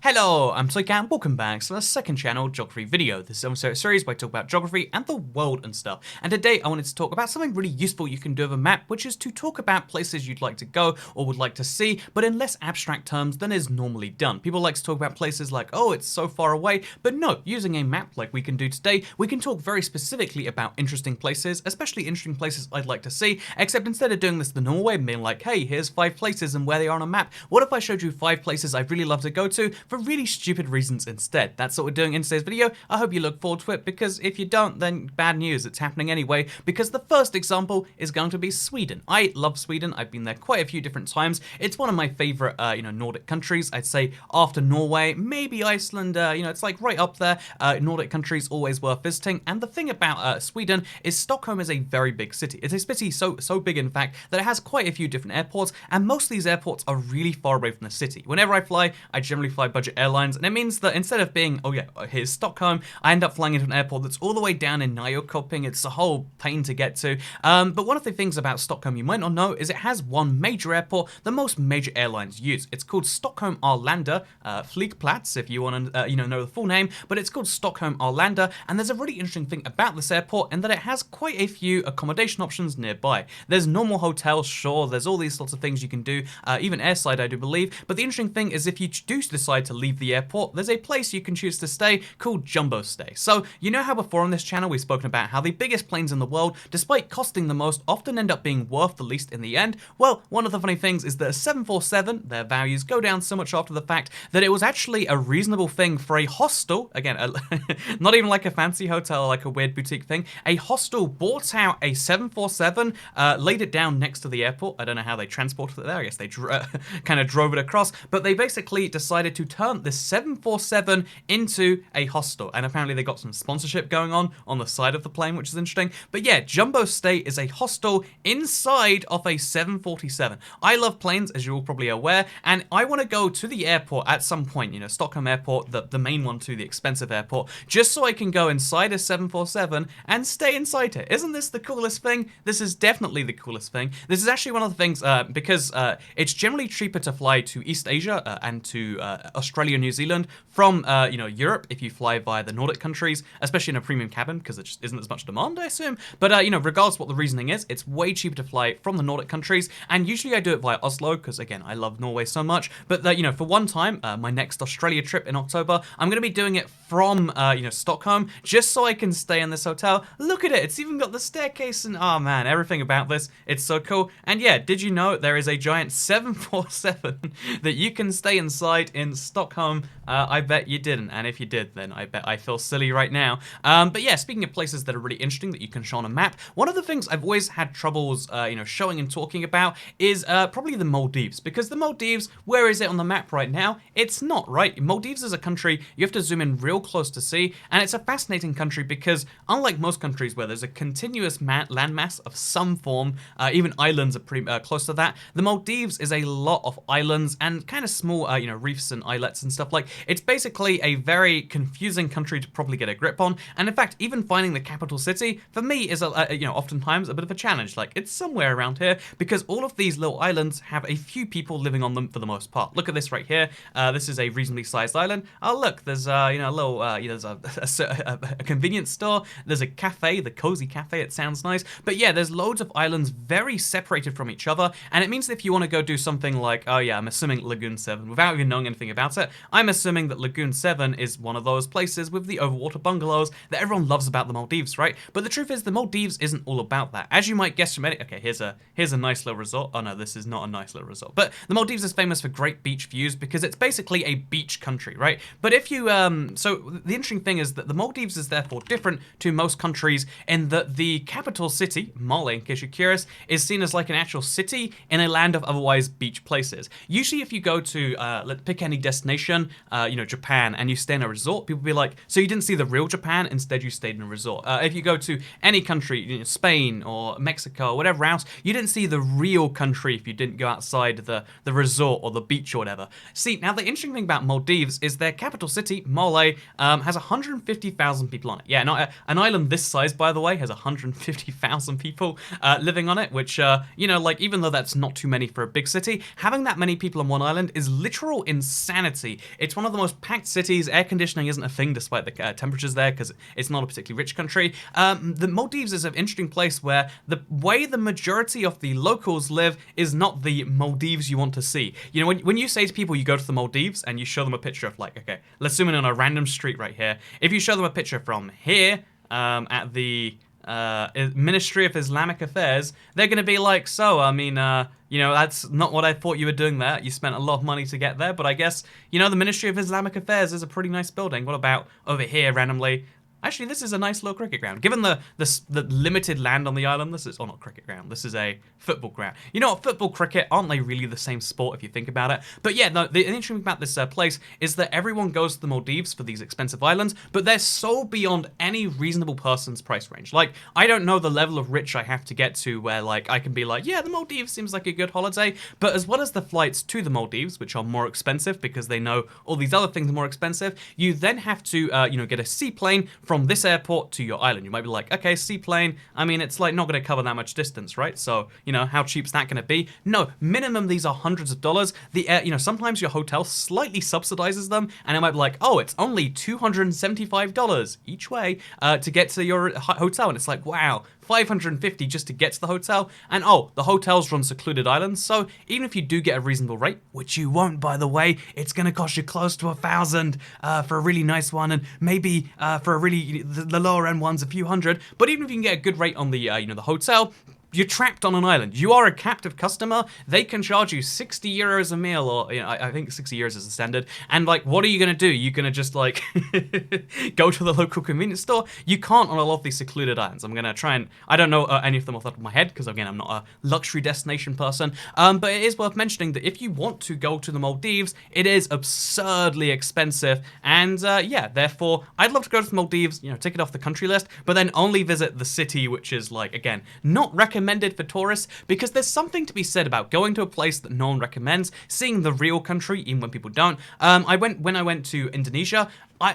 Hello, I'm Soika and welcome back to the second channel geography video. This is also a series where I talk about geography and the world and stuff. And today I wanted to talk about something really useful you can do with a map, which is to talk about places you'd like to go or would like to see, but in less abstract terms than is normally done. People like to talk about places like, oh, it's so far away, but no, using a map like we can do today, we can talk very specifically about interesting places, especially interesting places I'd like to see, except instead of doing this the normal way and being like, hey, here's 5 places and where they are on a map, what if I showed you 5 places I'd really love to go to for really stupid reasons instead? That's what we're doing in today's video. I hope you look forward to it, because if you don't, then bad news, it's happening anyway, because the first example is going to be Sweden. I love Sweden. I've been there quite a few different times. It's one of my favorite, Nordic countries. I'd say after Norway, maybe Iceland, it's like right up there. Nordic countries always worth visiting. And the thing about Sweden is Stockholm is a very big city. It's a city so big, in fact, that it has quite a few different airports, and most of these airports are really far away from the city. Whenever I fly, I generally fly budget airlines, and it means that instead of being, oh yeah, here's Stockholm, I end up flying into an airport that's all the way down in Nyköping. It's a whole pain to get to. But one of the things about Stockholm you might not know is it has one major airport that most major airlines use. It's called Stockholm Arlanda Flygplats, if you want to, know the full name, but it's called Stockholm Arlanda, and there's a really interesting thing about this airport in that it has quite a few accommodation options nearby. There's normal hotels, sure, there's all these sorts of things you can do, even airside, I do believe, but the interesting thing is if you do decide to leave the airport, there's a place you can choose to stay called Jumbo Stay. So, you know how before on this channel we've spoken about how the biggest planes in the world, despite costing the most, often end up being worth the least in the end? Well, one of the funny things is that a 747, their values go down so much after the fact that it was actually a reasonable thing for a hostel, again, not even like a fancy hotel, like a weird boutique thing, a hostel bought out a 747, laid it down next to the airport. I don't know how they transported it there, I guess they kind of drove it across, but they basically decided to turn this 747 into a hostel, and apparently they got some sponsorship going on the side of the plane, which is interesting. But yeah, Jumbo Stay is a hostel inside of a 747. I love planes, as you're all probably aware, and I want to go to the airport at some point, Stockholm Airport, the main one too, the expensive airport, just so I can go inside a 747 and stay inside it. Isn't this the coolest thing? This is definitely the coolest thing. This is actually one of the things, because it's generally cheaper to fly to East Asia and to Australia, New Zealand from, Europe if you fly via the Nordic countries, especially in a premium cabin, because there just isn't as much demand, I assume. But, regardless of what the reasoning is, it's way cheaper to fly from the Nordic countries, and usually I do it via Oslo, because, again, I love Norway so much. But, for one time, my next Australia trip in October, I'm going to be doing it from, Stockholm, just so I can stay in this hotel. Look at it, it's even got the staircase, and, oh man, everything about this, it's so cool. And yeah, did you know there is a giant 747 that you can stay inside in Stockholm? I bet you didn't, and if you did, then I bet I feel silly right now. But yeah, speaking of places that are really interesting that you can show on a map, one of the things I've always had troubles, showing and talking about is probably the Maldives, because the Maldives, where is it on the map right now? It's not, right? Maldives is a country you have to zoom in real close to see, and it's a fascinating country because unlike most countries where there's a continuous landmass of some form, even islands are pretty close to that, the Maldives is a lot of islands and kind of small, reefs and islets and stuff. Like, it's basically a very confusing country to probably get a grip on, and in fact, even finding the capital city, for me, is, oftentimes a bit of a challenge. Like, it's somewhere around here, because all of these little islands have a few people living on them for the most part. Look at this right here. This is a reasonably sized island. Oh, look, there's, a little, there's a convenience store, there's a cafe, the Cozy Cafe, it sounds nice, but yeah, there's loads of islands very separated from each other, and it means that if you want to go do something like, oh yeah, I'm assuming Lagoon 7, without even knowing anything about it, I'm assuming that Lagoon 7 is one of those places with the overwater bungalows that everyone loves about the Maldives, right? But the truth is, the Maldives isn't all about that. As you might guess from it, okay, here's a nice little resort. Oh no, this is not a nice little resort. But the Maldives is famous for great beach views because it's basically a beach country, right? But if you, so the interesting thing is that the Maldives is therefore different to most countries in that the capital city, Male, in case you're curious, is seen as like an actual city in a land of otherwise beach places. Usually if you go to, let's pick any destination, Japan, and you stay in a resort, people will be like, so you didn't see the real Japan, instead you stayed in a resort. If you go to any country, Spain or Mexico or whatever else, you didn't see the real country if you didn't go outside the resort or the beach or whatever. See, now the interesting thing about Maldives is their capital city, Male, has 150,000 people on it. Yeah, an island this size, by the way, has 150,000 people living on it, which, even though that's not too many for a big city, having that many people on one island is literal insanity fancy. It's one of the most packed cities. Air conditioning isn't a thing despite the temperatures there because it's not a particularly rich country. The Maldives is an interesting place where the way the majority of the locals live is not the Maldives you want to see. You know, when you say to people you go to the Maldives and you show them a picture of like, okay, let's zoom in on a random street right here. If you show them a picture from here at the Ministry of Islamic Affairs, they're going to be like, so, I mean, you know, that's not what I thought you were doing there. You spent a lot of money to get there, but I guess, you know, the Ministry of Islamic Affairs is a pretty nice building. What about over here, randomly? Actually, this is a nice little cricket ground. Given the limited land on the island, this is, oh, not cricket ground, this is a football ground. You know what, football, cricket, aren't they really the same sport if you think about it? But yeah, no, the interesting thing about this place is that everyone goes to the Maldives for these expensive islands, but they're so beyond any reasonable person's price range. Like, I don't know the level of rich I have to get to where, like, I can be like, yeah, the Maldives seems like a good holiday, but as well as the flights to the Maldives, which are more expensive because they know all these other things are more expensive, you then have to, you know, get a seaplane from this airport to your island. You might be like, okay, seaplane, I mean, it's like not going to cover that much distance, right? So, you know, how cheap's that going to be? No, minimum these are hundreds of dollars. The air, you know, sometimes your hotel slightly subsidizes them, and it might be like, oh, it's only $275 each way to get to your hotel, and it's like, wow, $550 just to get to the hotel, and oh, the hotels run secluded islands, so even if you do get a reasonable rate, which you won't, by the way, it's gonna cost you close to $1,000 for a really nice one, and maybe for a really, the lower end ones, a few hundred, but even if you can get a good rate on the, you know, the hotel, you're trapped on an island. You are a captive customer. They can charge you 60 euros a meal, or, you know, I think 60 euros is the standard. And like, what are you gonna do? You're gonna just like go to the local convenience store? You can't on a lot of these secluded islands. I'm gonna try and, I don't know any of them off the top of my head because again, I'm not a luxury destination person. But it is worth mentioning that if you want to go to the Maldives, it is absurdly expensive. And yeah, therefore, I'd love to go to the Maldives, you know, take it off the country list, but then only visit the city, which is like, again, not recommended for tourists, because there's something to be said about going to a place that no one recommends, seeing the real country even when people don't. When I went to Indonesia,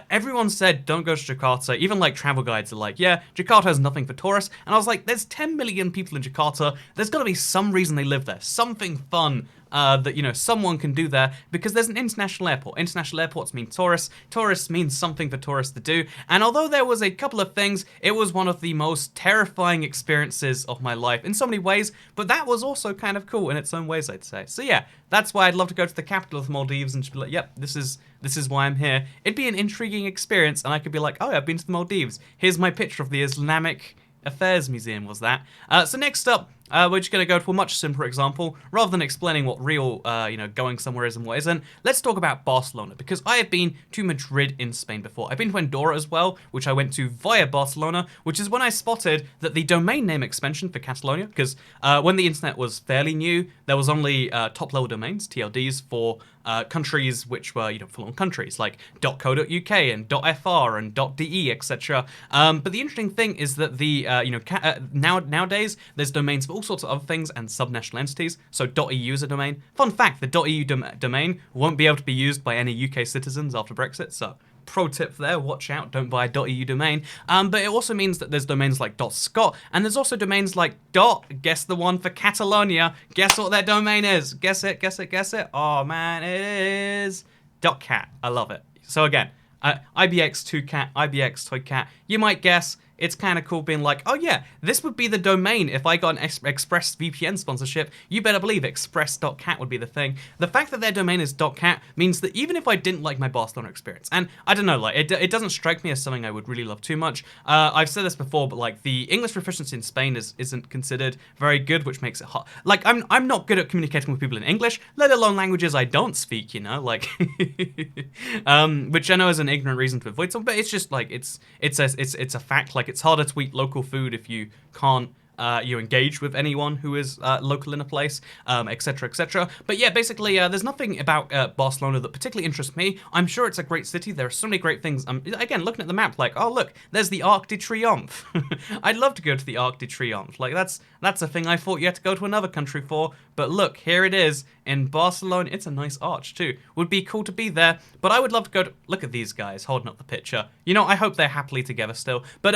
everyone said don't go to Jakarta. Even like travel guides are like, yeah, Jakarta has nothing for tourists. And I was like, there's 10 million people in Jakarta. There's got to be some reason they live there, something fun that, you know, someone can do there, because there's an international airport. International airports mean tourists. Tourists means something for tourists to do. And although there was a couple of things, it was one of the most terrifying experiences of my life in so many ways, but that was also kind of cool in its own ways, I'd say. So yeah, that's why I'd love to go to the capital of the Maldives and just be like, yep, this is why I'm here. It'd be an intriguing experience, and I could be like, oh, yeah, I've been to the Maldives. Here's my picture of the Islamic Affairs Museum, was that. So next up, we're just going to go to a much simpler example. Rather than explaining what real, you know, going somewhere is and what isn't, let's talk about Barcelona, because I have been to Madrid in Spain before. I've been to Andorra as well, which I went to via Barcelona, which is when I spotted that the domain name expansion for Catalonia, because when the internet was fairly new, there was only top-level domains, TLDs, for countries which were, you know, full-on countries, like .co.uk and .fr and .de, etc. But the interesting thing is that the, you know, nowadays, there's domains for all sorts of other things and subnational entities, so .eu is a domain. Fun fact, the .eu domain won't be able to be used by any UK citizens after Brexit, so pro tip there, watch out, don't buy a .eu domain. But it also means that there's domains like .scot, and there's also domains like guess the one for Catalonia, guess what their domain is, guess it, guess it, guess it, oh man, it is .cat, I love it. So again, IBX2cat, IBX toycat, you might guess, it's kind of cool being like, oh yeah, this would be the domain if I got an ExpressVPN sponsorship. You better believe express.cat would be the thing. The fact that their domain is .cat means that even if I didn't like my Barcelona experience, and I don't know, like it doesn't strike me as something I would really love too much. I've said this before, but like the English proficiency in Spain isn't considered very good, which makes it hard. Like I'm not good at communicating with people in English, let alone languages I don't speak, you know, like which I know is an ignorant reason to avoid something, but it's just like it's a fact. Like it's harder to eat local food if you can't you engage with anyone who is local in a place, etc., etc. But yeah, basically, there's nothing about Barcelona that particularly interests me. I'm sure it's a great city. There are so many great things. Again, looking at the map, like, oh look, there's the Arc de Triomphe. I'd love to go to the Arc de Triomphe. Like that's a thing I thought you had to go to another country for. But look, here it is in Barcelona. It's a nice arch too. Would be cool to be there. But I would love to go to. Look at these guys holding up the picture. You know, I hope they're happily together still. But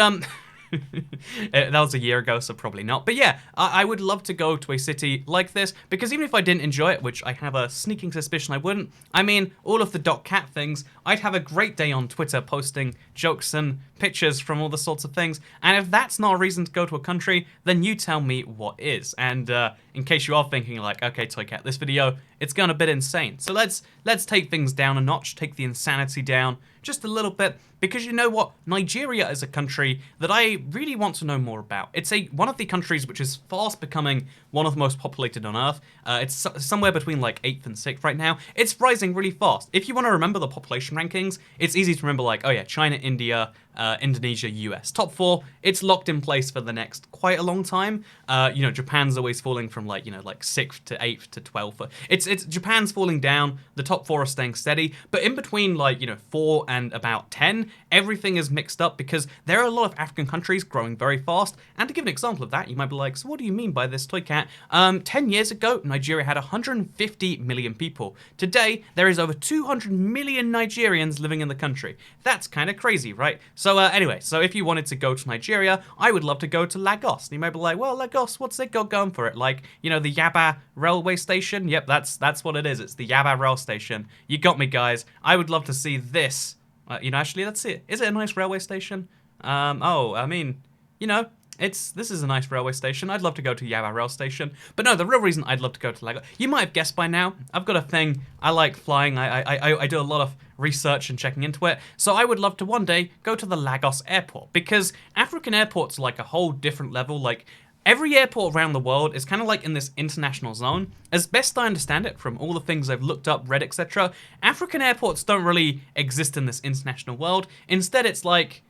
That was a year ago, so probably not. But yeah, I would love to go to a city like this, because even if I didn't enjoy it, which I have a sneaking suspicion I wouldn't, I mean, all of the .cat things, I'd have a great day on Twitter posting jokes and pictures from all the sorts of things, and if that's not a reason to go to a country, then you tell me what is. And in case you are thinking like, okay, Toycat, this video, it's gone a bit insane. So let's take things down a notch, take the insanity down just a little bit, because you know what? Nigeria is a country that I really want to know more about. It's one of the countries which is fast becoming one of the most populated on Earth. It's somewhere between like 8th and 6th right now. It's rising really fast. If you want to remember the population rankings, it's easy to remember like, oh yeah, China, India, Indonesia, US. Top 4, it's locked in place for the next quite a long time. You know, Japan's always falling from like, you know, like 6th to 8th to 12th. It's Japan's falling down, the top 4 are staying steady, but in between like, you know, 4 and about 10, everything is mixed up because there are a lot of African countries growing very fast. And to give an example of that, you might be like, so what do you mean by this, Toycat? 10 years ago, Nigeria had 150 million people. Today, there is over 200 million Nigerians living in the country. That's kind of crazy, right? So anyway, so if you wanted to go to Nigeria, I would love to go to Lagos. And you might be like, well, Lagos, what's it got going for it? Like, you know, the Yaba railway station? Yep, that's what it is. It's the Yaba rail station. You got me, guys. I would love to see this. You know, actually, let's see it. Is it a nice railway station? Oh, I mean, you know, this is a nice railway station. I'd love to go to Yaba rail station. But no, the real reason I'd love to go to Lagos, you might have guessed by now, I've got a thing. I like flying. I do a lot of research and checking into it. So I would love to one day go to the Lagos airport, because African airports are like a whole different level. Like, every airport around the world is kind of like in this international zone. As best I understand it from all the things I've looked up, read, etc., African airports don't really exist in this international world. Instead, it's like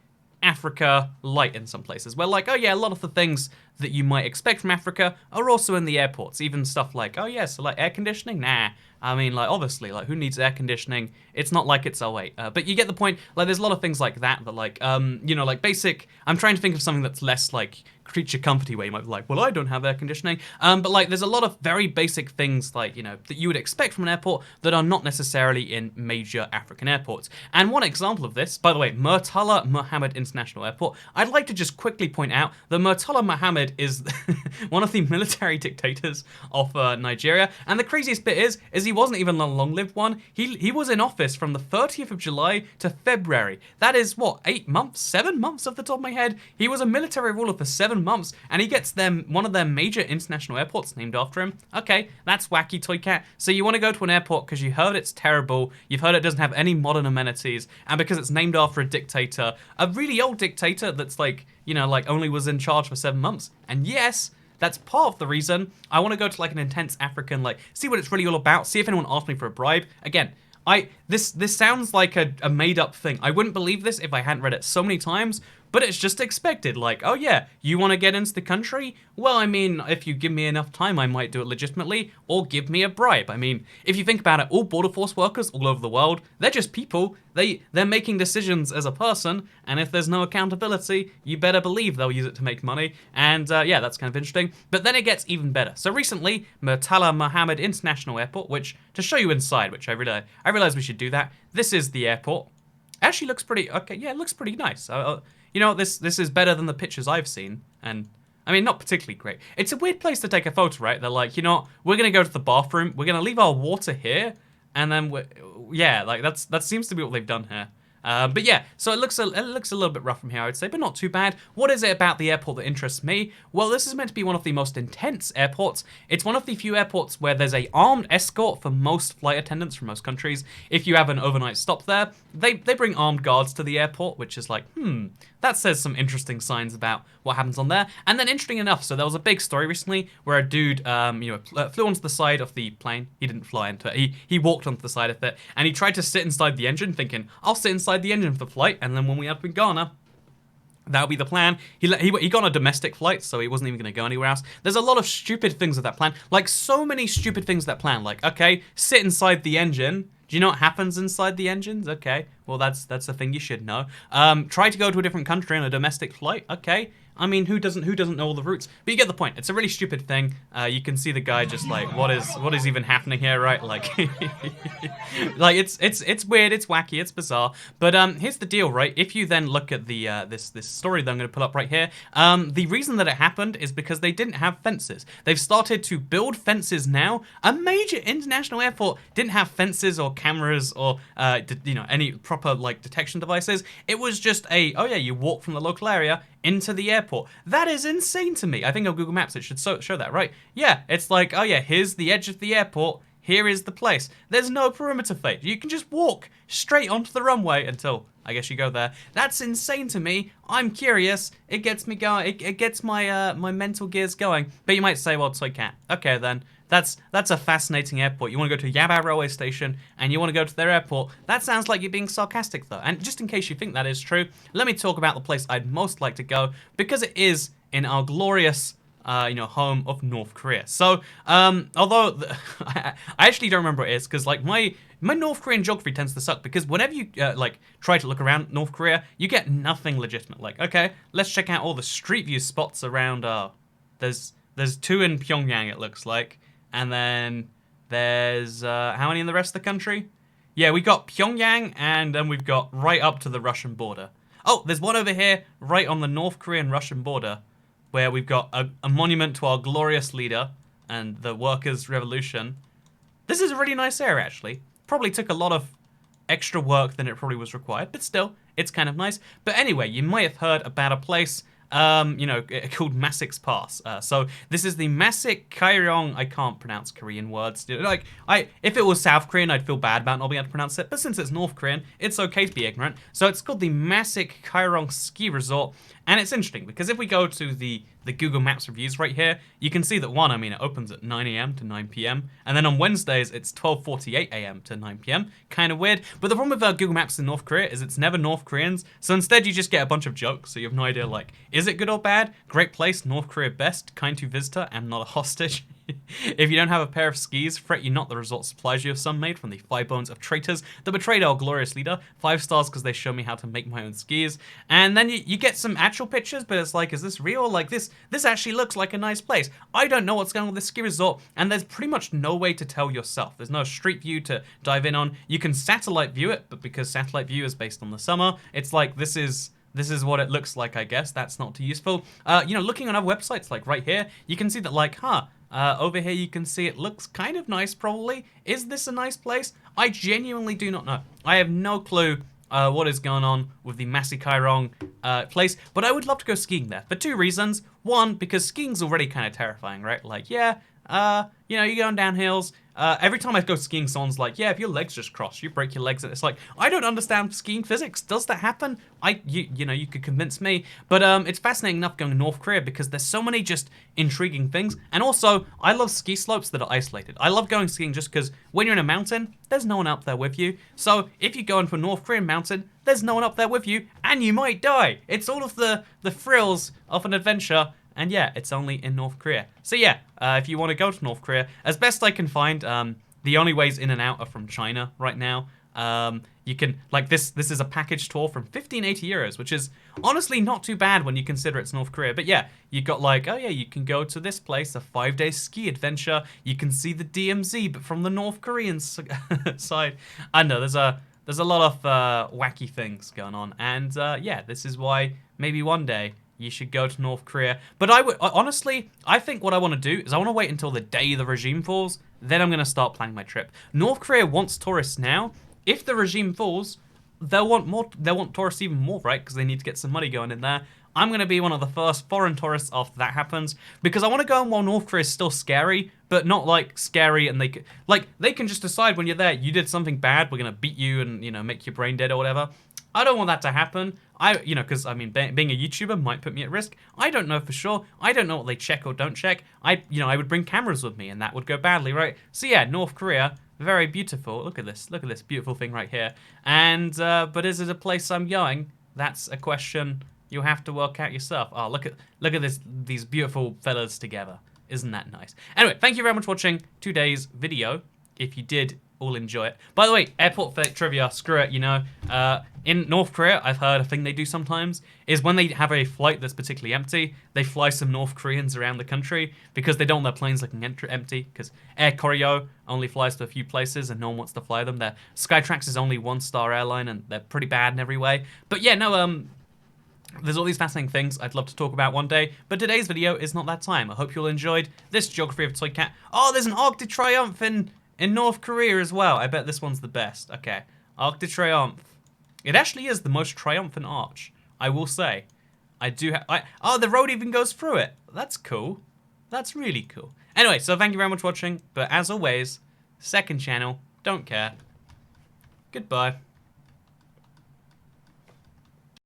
Africa light in some places, where like, oh yeah, a lot of the things that you might expect from Africa are also in the airports. Even stuff like, oh yeah, so like air conditioning? Nah. I mean, like, obviously, like, who needs air conditioning? It's not like it's 08. But you get the point. Like, there's a lot of things like that, like, you know, like basic, I'm trying to think of something that's less like creature comforty, where you might be like, well, I don't have air conditioning. But like, there's a lot of very basic things like, you know, that you would expect from an airport that are not necessarily in major African airports. And one example of this, by the way, Murtala Muhammad International Airport, I'd like to just quickly point out that Murtala Muhammad is one of the military dictators of Nigeria. And the craziest bit is he wasn't even a long-lived one. He was in office from the 30th of July to February. That is, what, 8 months? 7 months off the top of my head? He was a military ruler for 7 months, and he gets one of their major international airports named after him. Okay, that's wacky, Toycat. So you want to go to an airport because you heard it's terrible, you've heard it doesn't have any modern amenities, and because it's named after a dictator, a really old dictator that's like, you know, like only was in charge for 7 months. And yes, that's part of the reason I want to go to like an intense African, like, see what it's really all about, see if anyone asks me for a bribe. Again, this sounds like a made up thing. I wouldn't believe this if I hadn't read it so many times, but it's just expected. Like, oh yeah, you want to get into the country? Well, I mean, if you give me enough time, I might do it legitimately, or give me a bribe. I mean, if you think about it, all border force workers all over the world, they're just people. They're making decisions as a person, and if there's no accountability, you better believe they'll use it to make money. And yeah, that's kind of interesting. But then it gets even better. So recently, Murtala Muhammad International Airport, which, to show you inside, which I realized we should do that. This is the airport. Actually looks pretty, okay, yeah, it looks pretty nice. You know, this is better than the pictures I've seen, and I mean, not particularly great. It's a weird place to take a photo, right? They're like, you know, we're gonna go to the bathroom, we're gonna leave our water here, and then yeah, like that seems to be what they've done here. But yeah, so it looks a little bit rough from here, I would say, but not too bad. What is it about the airport that interests me? Well, this is meant to be one of the most intense airports. It's one of the few airports where there's a armed escort for most flight attendants from most countries. If you have an overnight stop there, they bring armed guards to the airport, which is like, that says some interesting signs about what happens on there. And then interesting enough, so there was a big story recently where a dude, you know, flew onto the side of the plane. He didn't fly into it. He walked onto the side of it, and he tried to sit inside the engine, thinking, I'll sit inside the engine for the flight, and then when we up in Ghana, that'll be the plan. He got on a domestic flight, so he wasn't even going to go anywhere else. There's a lot of stupid things with that plan. Like, so many stupid things with that plan. Like, okay, sit inside the engine. Do you know what happens inside the engines? Okay, well, that's a thing you should know. Try to go to a different country on a domestic flight. Okay. I mean, who doesn't know all the routes? But you get the point. It's a really stupid thing. You can see the guy just like, what is even happening here, right? Like, like it's weird, it's wacky, it's bizarre. But here's the deal, right? If you then look at the this story that I'm going to pull up right here, the reason that it happened is because they didn't have fences. They've started to build fences now. A major international airport didn't have fences or cameras or any proper like detection devices. It was just oh yeah, you walk from the local area into the airport. That is insane to me. I think on Google Maps it should show that, right? Yeah, it's like, oh yeah, here's the edge of the airport. Here is the place. There's no perimeter fade. You can just walk straight onto the runway until, I guess, you go there. That's insane to me. I'm curious. It gets me going. It gets my my mental gears going. But you might say, well, so can't. Okay, then. That's a fascinating airport. You want to go to Yaba railway station and you want to go to their airport. That sounds like you're being sarcastic though. And just in case you think that is true, let me talk about the place I'd most like to go because it is in our glorious home of North Korea. So, although I actually don't remember what it is because like my North Korean geography tends to suck because whenever you like try to look around North Korea, you get nothing legitimate. Like, okay, let's check out all the street view spots around. There's 2 in Pyongyang it looks like. And then there's, how many in the rest of the country? Yeah, we got Pyongyang, and then we've got right up to the Russian border. Oh, there's one over here, right on the North Korean-Russian border, where we've got a monument to our glorious leader and the workers' revolution. This is a really nice area, actually. Probably took a lot of extra work than it probably was required, but still, it's kind of nice. But anyway, you might have heard about a place called Masik's Pass. So this is the Masik Kairong. I can't pronounce Korean words. Like, if it was South Korean, I'd feel bad about not being able to pronounce it. But since it's North Korean, it's okay to be ignorant. So it's called the Masik Kairong Ski Resort. And it's interesting because if we go to the Google Maps reviews right here, you can see that it opens at 9 a.m. to 9 p.m. And then on Wednesdays, it's 12:48 a.m. to 9 p.m. Kind of weird. But the problem with Google Maps in North Korea is it's never North Koreans. So instead, you just get a bunch of jokes. So you have no idea, like, is it good or bad? Great place, North Korea best, kind to visitor, and not a hostage. If you don't have a pair of skis, fret you not, the resort supplies you with some made from the 5 bones of traitors that betrayed our glorious leader. 5 stars because they show me how to make my own skis. And then you get some actual pictures, but it's like, is this real? Like, this actually looks like a nice place. I don't know what's going on with this ski resort, and there's pretty much no way to tell yourself. There's no street view to dive in on. You can satellite view it, but because satellite view is based on the summer, it's like, this is what it looks like, I guess. That's not too useful. Looking on other websites, like right here, you can see that, like, over here you can see it looks kind of nice, probably. Is this a nice place? I genuinely do not know. I have no clue what is going on with the Masikairong place, but I would love to go skiing there for 2 reasons. One, because skiing's already kind of terrifying, right? Like, yeah, you're going down hills. Every time I go skiing, someone's like, yeah, if your legs just cross, you break your legs. And it's like, I don't understand skiing physics. Does that happen? You could convince me. But it's fascinating enough going to North Korea because there's so many just intriguing things. And also, I love ski slopes that are isolated. I love going skiing just because when you're in a mountain, there's no one up there with you. So if you go into a North Korean mountain, there's no one up there with you, and you might die. It's all of the thrills of an adventure. And yeah, it's only in North Korea. So yeah, if you want to go to North Korea, as best I can find, the only ways in and out are from China right now. You can, like, this is a package tour from 1580 euros, which is honestly not too bad when you consider it's North Korea. But yeah, you got like, oh yeah, you can go to this place, a 5-day ski adventure. You can see the DMZ, but from the North Korean side. I know there's a lot of wacky things going on. And yeah, this is why maybe one day you should go to North Korea. But honestly, I think what I want to do is I want to wait until the day the regime falls. Then I'm going to start planning my trip. North Korea wants tourists now. If the regime falls, they'll want more. They'll want tourists even more, right? Because they need to get some money going in there. I'm going to be one of the first foreign tourists after that happens because I want to go in while North Korea is still scary, but not like scary and they can just decide when you're there, you did something bad, we're going to beat you and, make your brain dead or whatever. I don't want that to happen. Because, being a YouTuber might put me at risk. I don't know for sure. I don't know what they check or don't check. I would bring cameras with me and that would go badly, right? So yeah, North Korea, very beautiful. Look at this beautiful thing right here. And, but is it a place I'm going? That's a question you have to work out yourself. Oh, look at these beautiful fellas together. Isn't that nice? Anyway, thank you very much for watching today's video. if you did all enjoy it. By the way, airport trivia, screw it, you know. In North Korea, I've heard a thing they do sometimes is when they have a flight that's particularly empty, they fly some North Koreans around the country because they don't want their planes looking empty, because Air Koryo only flies to a few places and no one wants to fly them. Their Skytrax is only 1-star airline and they're pretty bad in every way. But yeah, no, there's all these fascinating things I'd love to talk about one day, but today's video is not that time. I hope you all enjoyed this Geography of Toy Cat. Oh, there's an Arc de Triomphe in North Korea as well. I bet this one's the best. Okay, Arc de Triomphe. It actually is the most triumphant arch, I will say. I do have... Oh, the road even goes through it. That's cool. That's really cool. Anyway, so thank you very much for watching, but as always, second channel, don't care. Goodbye.